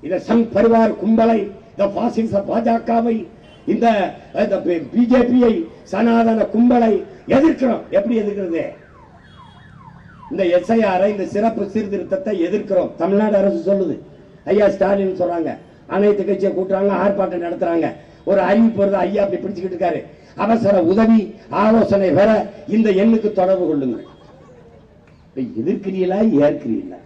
இந்த சங் பரிவார் கும்பலை, இந்த பாசிச பாஜகவை, இந்த பிஜேபியை, சனாதன கும்பலை எதிர்க்கிறோம். எப்படி எதிர்க்கிறது? இந்த எஸ்ஐஆர், இந்த சிறப்பு சீர்திருத்தத்தை எதிர்க்கிறோம். தமிழ்நாடு அரசு சொல்லுது. ஐயா ஸ்டாலின் சொல்றாங்க, அனைத்து கட்சியை கூட்டுறாங்க, ஆர்ப்பாட்டம் நடத்துறாங்க. ஒரு அறிவிப்பு வருது, ஐயா அப்படி பிடிச்சுக்கிட்டு இருக்காரு. அவசர உதவி ஆலோசனை பெற இந்த எண்ணுக்கு தொடர்பு கொள்ளுங்கள். எதிர்க்கிறீங்களா ஏற்கிறீங்களா?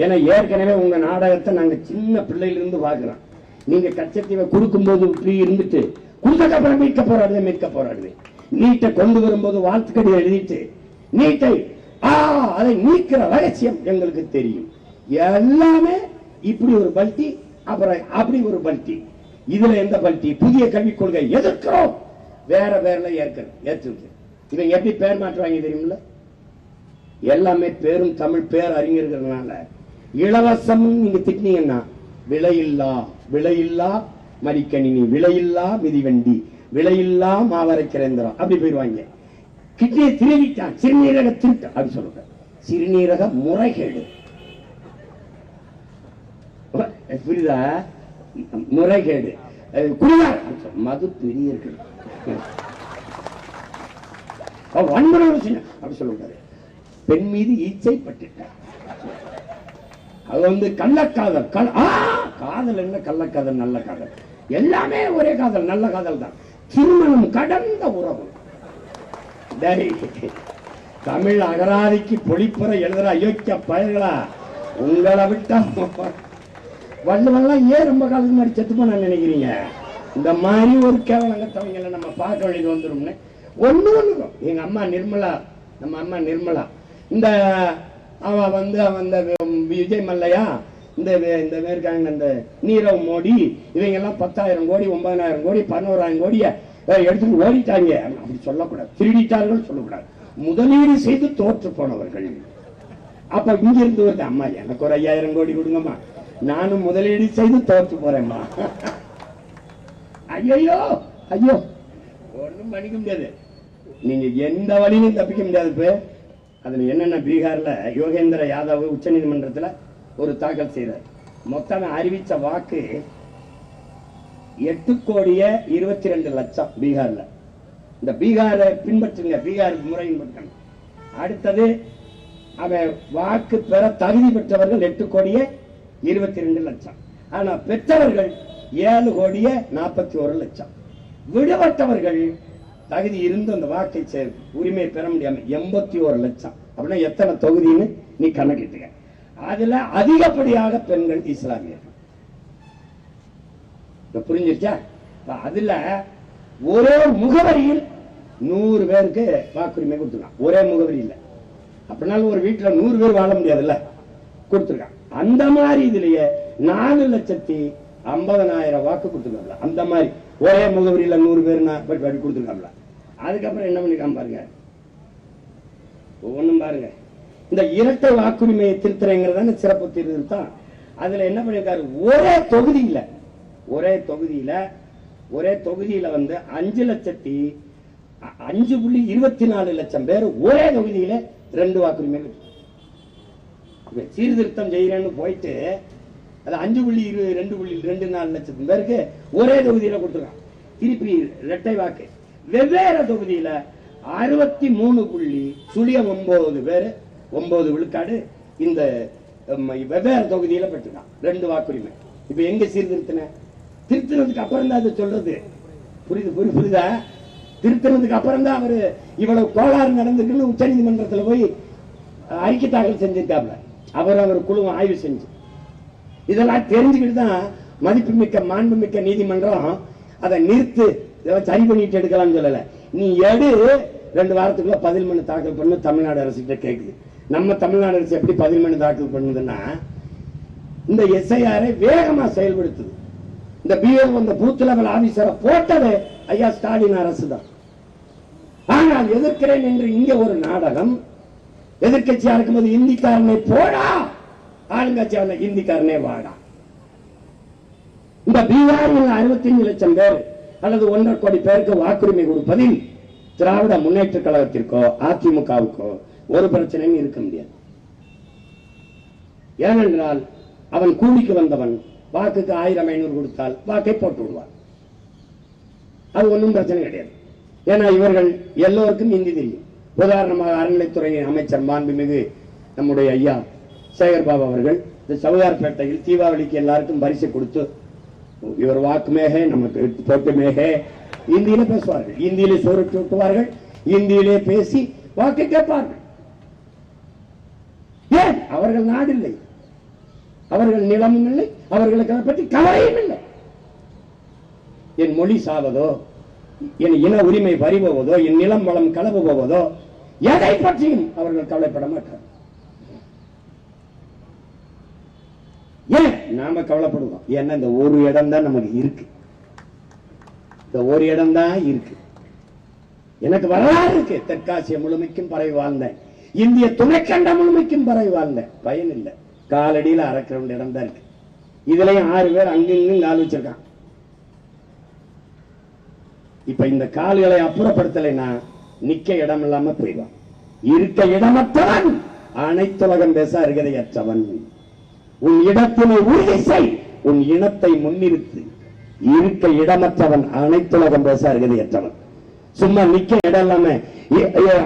ஏன்னா ஏற்கனவே உங்க நாடகத்தை நாங்க சின்ன பிள்ளையிலிருந்து பாக்குறோம். நீங்க கச்சத்தீவை கொடுக்கும் போது இப்படி இருந்துட்டு கொடுத்தக்கப்புறம் மீட்க போராடுவேன். நீட்டை கொண்டு வரும்போது வாழ்த்துக்கடி எழுதிட்டு நீட்டை அதை நீக்கிற ரகசியம் எங்களுக்கு தெரியும். எல்லாமே இப்படி ஒரு பல்டி, அப்புறம் அப்படி ஒரு பல்டி. இதுல எந்த பல்டி? புதிய கல்விக் கொள்கை எதிர்க்கிறோம், வேற வேற ஏற்றுக்கு. இவங்க எப்படி பேர் மாற்றுவாங்க தெரியுமில்ல? எல்லாமே பேரும் தமிழ் பேர் அறிஞர்கள்னால இலவசம் நீங்க திட்டினீங்கன்னா விலையில்லா மடிக்கணினி, விலையில்லா மிதிவண்டி, விலையில்லா மாவரைக்கிற எந்திரம் அப்படி போயிடுவாங்க. கிட்னியை திருவிட்டான், சிறுநீரக திருட்டு அப்படி சொல்லுங்க. சிறுநீரக முறைகேடு, புரியுதா? முறைகேடு, குடியார், மது பிரியர்கள், வன்முறை அப்படி சொல்லுவாரு. பெண் மீது ஈச்சை பட்டுட்டார். அது வந்து கள்ளக்காதல். காதல் என்ன? கள்ளக்காதல், நல்ல காதல், எல்லாமே ஒரே காதல், நல்ல காதல் தான். திருமணம் கடந்த உறவு. தமிழ் அகராதிக்கு பொழிப்புற எழுதுற அயோக்கிய பயர்களா, உங்களை விட்டா வள்ளுவெல்லாம் ஏன் ரொம்ப காலம் மாதிரி செத்து போன நினைக்கிறீங்க? இந்த மாதிரி ஒரு கேவலங்கத்தவங்களை நம்ம பார்க்க வேண்டியது வந்துடும். ஒண்ணுக்கும் எங்க அம்மா நிர்மலா, நம்ம அம்மா நிர்மலா, இந்த அவன் வந்து விஜய் மல்லையா, இந்த இருக்காங்க, இந்த நீரவ் மோடி, இவங்க எல்லாம் 10,000 கோடி 9,000 கோடி 11,000 கோடிய எடுத்துட்டு ஓடிட்டாங்க. அப்படி சொல்லக்கூடாது, திருடிட்டார்கள் சொல்லக்கூடாது. முதலீடு செய்து தோற்று போனவர்கள். அப்ப இங்க இருந்து வருது, அம்மா எனக்கு ஒரு 5,000 கோடி கொடுங்கம்மா, நானும் முதலீடு செய்து தோற்று போறேம்மா. ஐயோ ஐயோ, ஒன்றும் பண்ணிக்க முடியாது, நீங்க எந்த வழியிலும் தப்பிக்க முடியாது. அதுல என்னென்ன, பீகார்ல யோகேந்திர யாதவ் உச்ச நீதிமன்றத்துல ஒரு தாக்கல் செய்யறார். மொத்தம் அறிவிச்ச வாக்கு 8,22,00,000 பீகார்ல. இந்த பீகாரை பின்பற்றுங்க, பீகார் முறை பின்பற்றணும். அடுத்தது அவன் வாக்கு பெற தகுதி பெற்றவர்கள் 8,22,00,000. ஆனா பெற்றவர்கள் 7,41,00,000. விடுபட்டவர்கள் தகுதி இருந்து அந்த வாக்கை உரிமையை பெற முடியாம 81,00,000. அப்படின்னா எத்தனை தொகுதின்னு நீ கணக்கிட்டுங்க. அதுல அதிகப்படியாக பெண்கள், இஸ்லாமியர்கள். புரிஞ்சிருச்சா? அதுல ஒரே முகவரியில் 100 பேருக்கு வாக்குரிமை கொடுத்துருக்கான். ஒரே முகவரியில். அப்படின்னாலும் ஒரு வீட்டுல 100 பேர் வாழ முடியாதுல்ல, கொடுத்துருக்கான். அந்த மாதிரி இதுலயே 4,50,000 வாக்கு கொடுத்துருக்காங்க. அந்த மாதிரி ஒரே முகவரியில 100 பேர் கொடுத்துருக்காங்க. அதுக்கப்புறம் என்ன பண்ணிருக்கான் பாருங்க, ஒவ்வொன்றும் பாருங்க. இந்த இரட்டை வாக்குரிமையை திருத்தறங்கிறதான சிறப்பு திருத்தம். அதுல என்ன பண்ணிருக்காரு, ஒரே தொகுதியில வந்து 5,24,00,000 பேர் ஒரே தொகுதியில 2 வாக்குரிமை. சீர்திருத்தம் செய்யறேன்னு போயிட்டு அது 5,2,24,00,000 பேருக்கு ஒரே தொகுதியில கொடுத்துருக்கான். திருப்பி இரட்டை வாக்கு வெவ்வேறு தொகுதியில 63.09 பேர் 9 விழுக்காடு இந்த வெவ்வேறு தொகுதியில பெற்றுக்கான் 2 வாக்குரிமை. இப்ப எங்க திருத்தினதுக்கு அப்புறம் தான் அது சொல்றது. புரியுதா? திருத்தினதுக்கு அப்புறம் தான் அவரு இவ்வளவு கோளாறு நடந்திருக்குன்னு உச்ச நீதிமன்றத்தில் போய் அறிக்கை தாக்கல் செஞ்சிருக்காப்ல. அவர் குழு ஆய்வு செஞ்சு இதெல்லாம் தெரிஞ்சுக்கிட்டு தான் மதிப்புமிக்க மாண்புமிக்க நீதிமன்றம் அதை நிறுத்து, இதெல்லாம் சரி பண்ணிட்டு எடுக்கலாம்னு சொல்லல. நீ எடு, 2 வாரத்துக்குள்ள பதில் மனு தாக்கல் பண்ணு தமிழ்நாடு அரசு கிட்ட கேக்குது. நம்ம தமிழ்நாடு அரசு எப்படி பதில் மனு தாக்கல் பண்ணுதுன்னா, இந்த எஸ்ஐஆரை வேகமா செயல்படுத்துது. இந்த பிஎல் வந்த பூத் லெவல் ஆபீசரை போட்டது ஐயா ஸ்டாலின் அரசு தான். ஆனால் எதிர்க்கிறேன் என்று இங்க ஒரு நாடகம். எதிர்கட்சியா இருக்கும்போது இந்திக்காரனை போடா, ஆளுங்கட்சியாளர் இந்திக்காரனே வாடா. இந்த பீகாரில் 65 லட்சம் பேர் அல்லது 1.5 கோடி பேருக்கு வாக்குரிமை கொடுப்பதில் திராவிட முன்னேற்ற கழகத்திற்கோ அதிமுகவுக்கோ ஒரு பிரச்சனையும் இருக்க முடியாது. ஏனென்றால் அவன் கூலிக்கு வந்தவன், வாக்குக்கு 1000-500 கொடுத்தால் வாக்கை போட்டு விடுவார். அது ஒன்றும் பிரச்சனை கிடையாது. ஏன்னா இவர்கள் எல்லோருக்கும் ஹிந்தி தெரியும். உதாரணமாக அறநிலைத்துறையின் அமைச்சர் மாண்புமிகு நம்முடைய ஐயா சேகர் பாபு அவர்கள் இந்த சவுகார்பேட்டையில் தீபாவளிக்கு எல்லாருக்கும் பரிசு கொடுத்து இவர் வாக்குமேக நமக்கு போட்டுமேக இந்தியில பேசுவார்கள், இந்தியிலே சோறு ஊட்டுவார்கள், இந்தியிலே பேசி வாக்கு கேட்பார்கள். ஏன்? அவர்கள் நாடு இல்லை, அவர்கள் நிலமும் இல்லை, அவர்களுக்கு அதை பற்றி கவலையும் இல்லை. என் மொழி சாவதோ, என் இன உரிமை பறிபோவதோ, என் நிலம் வளம் களவு போவதோ, எதை பற்றியும் அவர்கள் கவலைப்பட மாட்டார். ஏன் நாம கவலைப்படுவோம்? ஏன்னா இந்த ஒரு இடம் தான் நமக்கு இருக்கு, இந்த ஒரு இடம் தான் இருக்கு. எனக்கு வரலாறு இருக்கு. தெற்காசிய முழுமைக்கும் பறவை வாழ்ந்தேன், இந்திய துணைக்கண்ட முழுமைக்கும் பறவை வாழ்ந்தேன். பயன் இல்லை, காலடியில் அறக்கிற இடம் தான் இருக்கு. இதுலயும் 6 பேர் அங்கிங்கும் கால் வச்சிருக்கான். இப்ப இந்த கால்களை அப்புறப்படுத்தலைன்னா நிக்க இடம் இல்லாம போயிடும். இருக்க இடமற்றவன் அனைத்துலகம் பேச அருகதையற்றவன். உன் இடத்தினை உறுதி செய், உன் இனத்தை முன்னிறுத்து. இருக்க இடமற்றவன் அனைத்துலகம் பேச அருகதையற்றவன். சும்மா நிக்க இடம் இல்லாம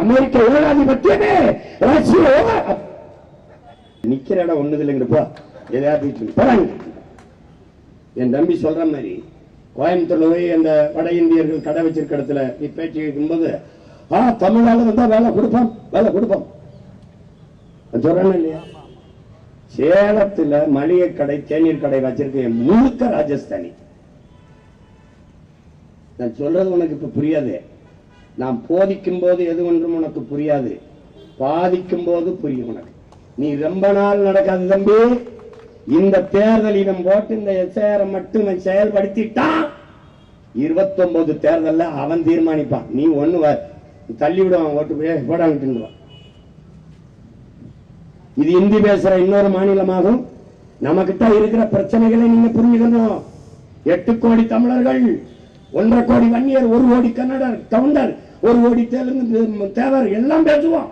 அமெரிக்க ஏகாதிபத்தியமே நிக்கிற இடம் ஒண்ணுது இல்லைங்கப்பா. எதையாவது என் தம்பி சொல்ற மாதிரி கோயம்புத்தூர்ல போய் அந்த வட இந்தியர்கள் கடை வச்சிருக்க இடத்துல நீ பேச்சு கேட்கும்போது தமிழ்நாடு வந்தா வேலை கொடுப்போம், வேலை கொடுப்போம் சொல்றேன் இல்லையா? சேலத்துல மளிகை கடை தேநீர் கடை வச்சிருக்க முழுக்க ராஜஸ்தானி. நான் சொல்றது உனக்கு இப்ப புரியாது. நான் போதிக்கும் போது எது ஒன்றும் உனக்கு புரியாது, பாதிக்கும் போது புரியும் உனக்கு. நீ ரொம்ப நாள் நடக்காது தம்பி. இந்த தேர்தல் இவன் போட்டு இந்த எஸ்ஐஆர் மட்டும் செயல்படுத்திட்டான், 29 தேர்தல்ல அவன் தீர்மானிப்பான். நீ ஒண்ணு தள்ளி விடுவான், ஓட்டு போடான்ட்டுவான். இது இந்தி பேசுற இன்னொரு மாநிலமாகும். நமக்கிட்ட இருக்கிற பிரச்சனைகளை நீங்க புரிஞ்சுக்கணும். 8 கோடி தமிழர்கள், 1.5 கோடி வன்னியர், 1 கோடி கன்னடர், கவுண்டர், 1 கோடி தெலுங்கு தேவர் எல்லாம் பேசுவோம்.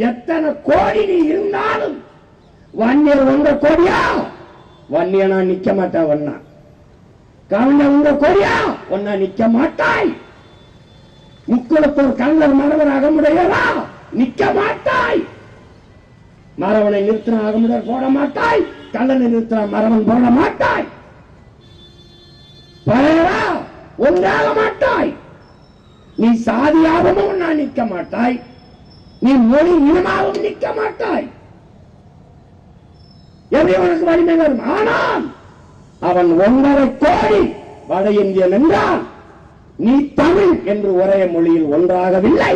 எத்தனை கோடி நீ இருந்தாலும் வன்னியர் 1.5 கோடியா? வன்னியனா நிக்க மாட்டா. ஒன்னா கவுண்டர் 1.5 கோடியா? ஒன்னா நிக்க மாட்டாய். முக்குளத்தூர் கல்லர் மரவர் அகமுடையரா? நிக்க மாட்டாய். மரவனை நிறுத்தின அகமுடையர் போட மாட்டாய், கல்லனை நிறுத்தின மரவன் போட மாட்டாய். பழையரா ஒன்றாக மாட்டாய். நீ சாதியாகவும் ஒன்னா நிக்க மாட்டாய், நீ மொழி இனமாகவும் நிக்க மாட்டாய். எப்படி உனக்கு வலிமை வரும்? ஆனால் அவன் 1.5 கோடி வட இந்தியன் என்றால் நீ தமிழ் என்று ஒரே மொழியில் ஒன்றாகவில்லை,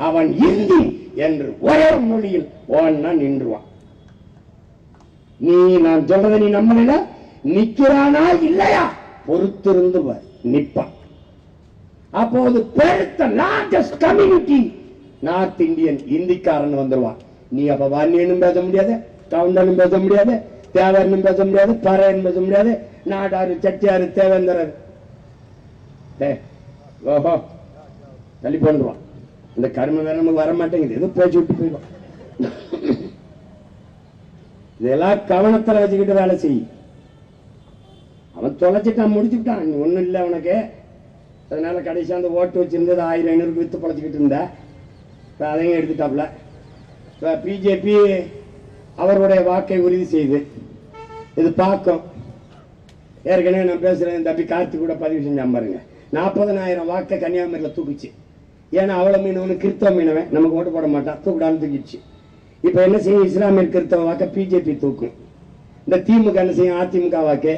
அவன் இந்தி என்று ஒரே மொழியில் ஒன்னா நின்றுவான். நீ நான் சொல்றதை நீ நம்பல, நிக்கிறானா இல்லையா பொறுத்திருந்து நிப்பான். அப்போது பெருத்த லார்ஜஸ்ட் கம்யூனிட்டி நார்த் இந்தியன் இந்திக்காரன் வந்துருவான். நீ அப்ப வன்னியனும் பேச முடியாது, கவுண்டனும் பேச முடியாது, தேவரனும் பேச முடியாது, பறையன் பேச முடியாது, நாடாரு, செட்டியாரு, தேவேந்திரர் ஓஹோ தள்ளி போண்டுவான். இந்த கர்ம வேற நமக்கு வர மாட்டேங்குது, எதுவும் பேச்சு விட்டு போயிடும். இதெல்லாம் கவனத்துல வச்சுக்கிட்டு வேலை செய்ய. அவன் தொலைச்சிட்டான், முடிச்சுட்டான், ஒண்ணும் இல்லை அவனுக்கு. அதனால கடைசி அந்த ஓட்டு வச்சிருந்தது 1000-500 வித்து பழச்சிக்கிட்டு இருந்த அதையும் எடுத்துட்டாப்ல. பிஜேபி அவருடைய வாக்கை உறுதி செய்து இது பார்க்கும். ஏற்கனவே நான் பேசுறேன், தம்பி கார்த்தி கூட பதிவு செஞ்சான் பாருங்க. 40,000 வாக்கை கன்னியாகுமரியில் தூக்குச்சு. ஏன்னா அவ்வளவு மீனவனு கிறிஸ்தவ மீனவன் நமக்கு ஓட்டு போட மாட்டான், தூக்கிடான்னு தூக்கிடுச்சு. இப்ப என்ன செய்யும்? இஸ்லாமிய கிறிஸ்தவ வாக்க பிஜேபி தூக்கும். இந்த திமுக என்ன செய்யும்? அதிமுக வாக்கு,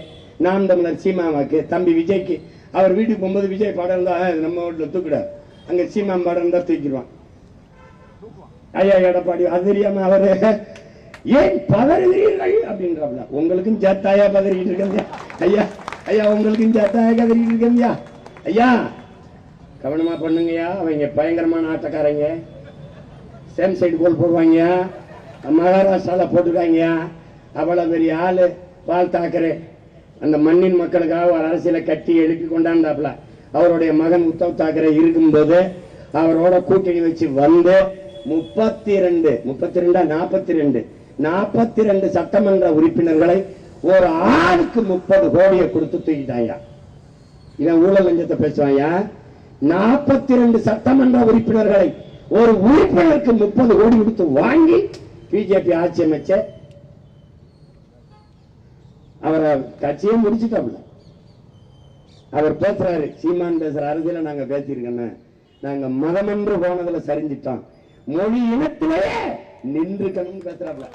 நாம் தமிழர் சீமா வாக்கு. தம்பி விஜய்க்கு அவர் வீட்டுக்கு போகும்போது விஜய் படம் இருந்தா நம்ம வீட்டுல தூக்கிடாது, அங்க சீமா படம் இருந்தா தூக்கிடுவான். ஐயா எடப்பாடி அது தெரியாம அவரு ஏன் பதறுகிறீர்கள் அப்படின்றாப்ல. உங்களுக்கும் ஜத்தாயா பதறிக்கிட்டு இருக்கா ஐயா? ஐயா உங்களுக்கும் ஜத்தாயா கதறிக்கிட்டு இருக்கா ஐயா? கவனமா பண்ணுங்கய்யா. அவங்க பயங்கரமான ஆட்டக்காரங்க, சேம் சைடு கோல் போடுவாங்க, மகாராஷ்டிரால போட்டுருக்காங்க. அவ்வளவு பெரிய ஆளு பால் தாக்கரே அந்த மண்ணின் மக்களுக்காக ஒரு அரசியலை கட்டி எழுப்பி கொண்டாந்தாப்ல. அவருடைய மகன் உத்தவ் தாக்கரே இருக்கும்போது அவரோட கூட்டணி வச்சு வந்து 42 சட்டமன்ற உறுப்பினர்களை ஒரு ஆளுக்கு 30 கோடியை கொடுத்து தூக்கிட்டாயா. இவன் ஊழல் லஞ்சத்தை பேசுவாயா. 42 சட்டமன்ற உறுப்பினர்களை ஒரு உறுப்பினருக்கு 30 கோடி கொடுத்து வாங்கி பிஜேபி ஆட்சி அமைச்ச அவரை கட்சியை முடிச்சுட்டாப்ல. அவர் பேசுறாரு, சீமான் பேசுற அரசியல நாங்க பேசியிருக்கோம், நாங்க மதமென்று போனதுல சரிஞ்சிட்டோம், மொழி இனத்திலேயே நின்றுக்கணும் பேசுறாப்ல.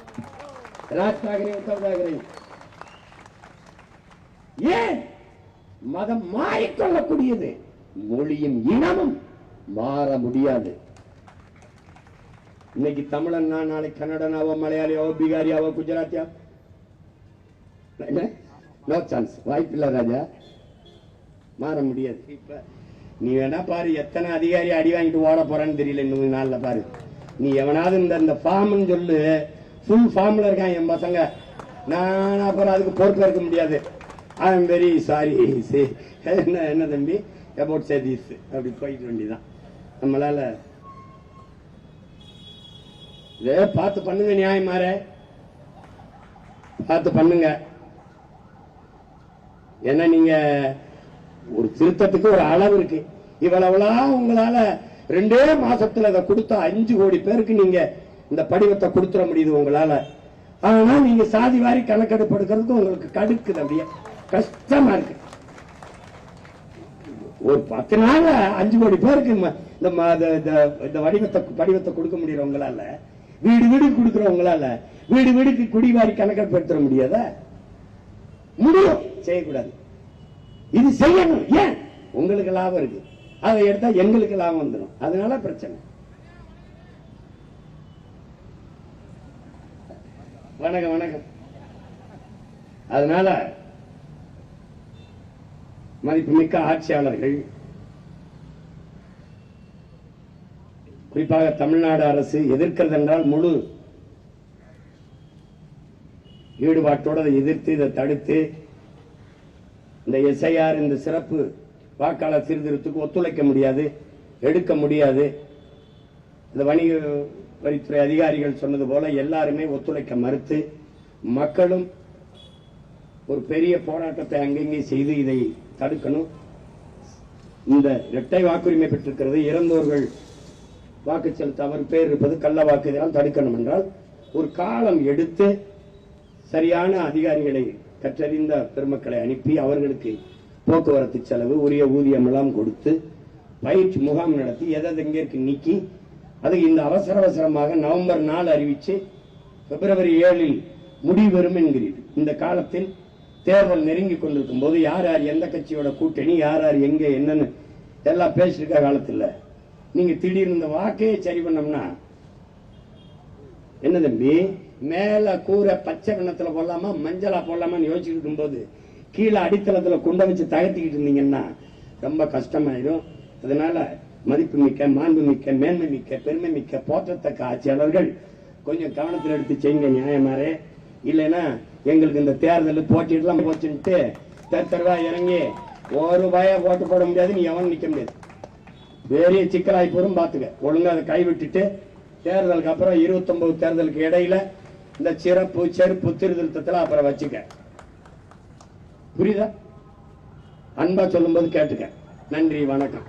ராஜ் தாக்கரே, உத்தவ் தாக்கரே. ஏன் மதம் மாறிக்கொள்ளக்கூடியது, மொழியும் இனமும் மாற முடியாது. இன்னைக்கு தமிழன்னா நாளைக்கு கன்னடனாவோ மலையாளியாவோ பீகாரியாவோ குஜராத்தியா, நோ சான்ஸ், வாய்ப்பில்லை ராஜா, மாற முடியாது. இப்ப நீ வேணா பாரு, எத்தனை அதிகாரி அடி வாங்கிட்டு ஓட போறான்னு தெரியல இன்னும் நாள்ல பாரு. நீ எவனாவது இந்த ஃபார்ம் சொல்லு, ஃபுல் ஃபார்ம்ல இருக்கான் என் பசங்க, நான் அப்புறம் அதுக்கு பொறுப்பு இருக்க முடியாது. I am very sorry. என்ன தம்பி அபவுட் சே திஸ், அப்படி போயிட்டு வேண்டியதான். நம்மளால இதே பார்த்து பண்ணுங்க, நியாயம் மாற பார்த்து பண்ணுங்க. ஏன்னா நீங்க ஒரு திருத்தத்துக்கு ஒரு அளவு இருக்கு. இவ்வளவுலாம் உங்களால 2 மாசத்துல அதை கொடுத்தா 5 கோடி பேருக்கு நீங்க இந்த படிவத்தை கொடுத்துட முடியுது உங்களால. ஆனா நீங்க சாதி வாரி கணக்கெடுப்பு எடுக்கிறதுக்கு உங்களுக்கு கடுக்குது, அப்படியே கஷ்டமா இருக்கு. ஒரு 10 நாள் 5 கோடி பேருக்கு இந்த படிவத்தை கொடுக்க முடியற உங்களால, வீடு வீடு கொடுக்கிற உங்களால வீடு வீடுக்கு குடிவாரி கணக்கெடுப்பு எடுத்துட முடியாத? முடியும், செய்யக்கூடாது. இது செய்யணும். ஏன்? உங்களுக்கு லாபம் இருக்கு, அதை எடுத்தா எங்களுக்கு லாபம் வந்துடும், அதனால பிரச்சனை. வணக்கம் வணக்கம். அதனால மதிப்புமிக்க ஆட்சியாளர்கள், குறிப்பாக தமிழ்நாடு அரசு எதிர்க்கிறது என்றால் முழு ஈடுபாட்டோடு அதை எதிர்த்து இதை தடுத்து இந்த எஸ்ஐஆர், இந்த சிறப்பு வாக்காளர் சீர்திருத்தத்துக்கு ஒத்துழைக்க முடியாது, எடுக்க முடியாது. இந்த வணிக வரித்துறை அதிகாரிகள் சொன்னது போல எல்லாருமே ஒத்துழைக்க மறுத்து, மக்களும் ஒரு பெரிய போராட்டத்தை அங்கங்கே செய்து இதை தடுக்கணும். இந்த இரட்டை வாக்குரிமை பெற்றிருக்கிறது, இறந்தோர்கள் வாக்கு செலுத்த அவர் பேர் இருப்பது கள்ள வாக்கு, இதெல்லாம் தடுக்கணும் என்றால் ஒரு காலம் எடுத்து சரியான அதிகாரிகளை, கற்றறிந்த பெருமக்களை அனுப்பி அவர்களுக்கு போக்குவரத்து செலவு, உரிய ஊதியம் எல்லாம் கொடுத்து பயிற்சி முகாம் நடத்தி எதை எங்கே நீக்கி, அது இந்த அவசரமாக நவம்பர் 4 அறிவிச்சு பிப்ரவரி 7 முடிவு வரும் என்கிறீர்கள். இந்த காலத்தில் தேர்தல் நெருங்கி கொண்டிருக்கும் போது யார் யார் எந்த கட்சியோட கூட்டணி, யார் யார் எங்க என்னன்னு எல்லாம் பேசிருக்க காலத்தில் நீங்க திடீர்னு இந்த வாக்கையே சரி பண்ணோம்னா என்ன தம்பி? மேல கூரை பச்சை வண்ணத்துல போடலாமா மஞ்சளா போடலாமான்னு யோசிச்சுட்டு இருக்கும் போது கீழே அடித்தளத்துல குண்டை வச்சு தகர்த்திக்கிட்டு இருந்தீங்கன்னா ரொம்ப கஷ்டமாயிடும். அதனால மதிப்புமிக்க, மாண்புமிக்க, மேன்மை மிக்க, பெருமை மிக்க, போற்றத்தக்க ஆட்சியாளர்கள் கொஞ்சம் கவனத்தில் எடுத்து செய்யுங்க நியாயமாரே. இல்லைன்னா எங்களுக்கு இந்த தேர்தல் போட்டிட்டுலாம் போச்சுன்ட்டு தெருவா இறங்கி ஒரு பய ஓட்டு போட முடியாது, நீ எவன் நிக்க முடியாது. பெரிய சிக்கலாய் போரும் பாத்துக்க. ஒழுங்கா அதை கைவிட்டுட்டு தேர்தலுக்கு அப்புறம் 29 தேர்தலுக்கு இடையில இந்த சிறப்பு செருப்பு திருத்தத்துல அப்புறம் வச்சுக்க. புரியுதா? அன்பா சொல்லும் போது கேட்டுக்க. நன்றி, வணக்கம்.